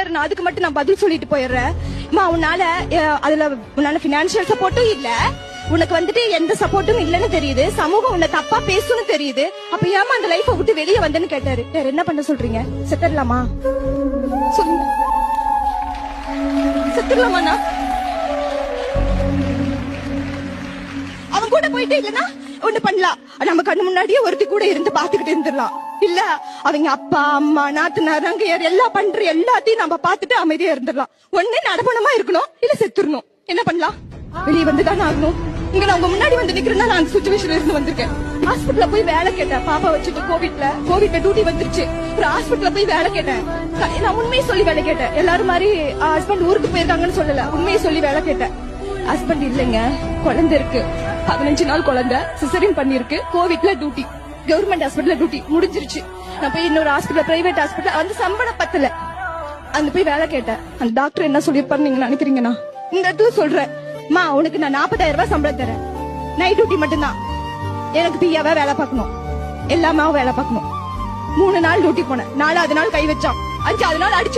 கேக்குறாரு, நான் அதுக்கு மட்டும் நான் பதில் சொல்லிட்டு போயிடுறேன். உன்னால பினான்சியல் சப்போர்ட்டும் இல்ல, உனக்கு வந்துட்டு எந்த சப்போர்ட்டும் இல்லன்னு தெரியுது, சமூகம் உன்னை தப்பா பேசுன்னு தெரியுது, அப்ப ஏமா அந்த லைஃப விட்டு வெளியே வந்தேன்னு கேட்டாரு. வேற என்ன பண்ண சொல்றீங்க? செத்துடலாமா சொல்லுங்க, செத்துடலாமாண்ணா? அவன் கூட போயிட்டு இல்லன்னா ஒண்ணு பண்ணலாம், நம்ம கண்ணு முன்னாடியே ஒருத்தி கூட இருந்து பாத்துக்கிட்டு இருந்துடலாம். இல்ல அவங்க அப்பா அம்மா நாத்தனார் அங்கையார் எல்லாம் பண்ற எல்லாத்தையும் நம்ம பாத்துட்டு அமைதியா இருந்துடலாம். ஒண்ணு நடப்பணமா இருக்கணும், இல்ல செத்துடணும். என்ன பண்ணலாம்? வெளியே வந்துதானே ஆகணும். இங்க நான் உங்க முன்னாடி வந்து நிக்கிறேன்னா நான் அந்த சிச்சுவேஷன்ல இருந்து வந்திருக்கேன். ஹாஸ்பிட்டல்ல போய் வேலை கேட்டேன், பாப்பா வச்சுட்டு கோவிட்ல டியூட்டி வந்துருச்சு. ஒரு ஹாஸ்பிட்டல்ல போய் வேலை கேட்டேன். நான் உண்மையை சொல்லி வேலை கேட்டேன். எல்லாரும் மாதிரி ஹஸ்பண்ட் ஊருக்கு போயிருக்காங்கன்னு சொல்லல, உண்மையை சொல்லி வேலை கேட்டேன். ஹஸ்பண்ட் இல்லைங்க, குழந்தை இருக்கு, 15 நாள் குழந்தை, சிசரின் பண்ணிருக்கு, கோவிட்ல டியூட்டி, கவர்மெண்ட் ஹாஸ்பிட்டல்ல டியூட்டி முடிஞ்சிருச்சு. நான் போய் இன்னொரு ஹாஸ்பிட்டல், பிரைவேட் ஹாஸ்பிட்டல், அந்த சம்பளம் பத்தல, அந்த போய் வேலை கேட்டேன். அந்த டாக்டர் என்ன சொல்லிருப்பாரு நீங்க நினைக்கிறீங்கன்னா? இந்த இடத்துல சொல்றேன், மா உனக்கு நான் 40,000 ரூபாய் சம்பளம் தரேன், நைட் டியூட்டி மட்டும்தான், எனக்கு பியாவா வேலை பார்க்கணும், எல்லாமே வேலை பார்க்கணும். 3 நாள் டியூட்டி போனேன், 4வது நாள் கை வச்சான், 5வது நாள் அடிச்சு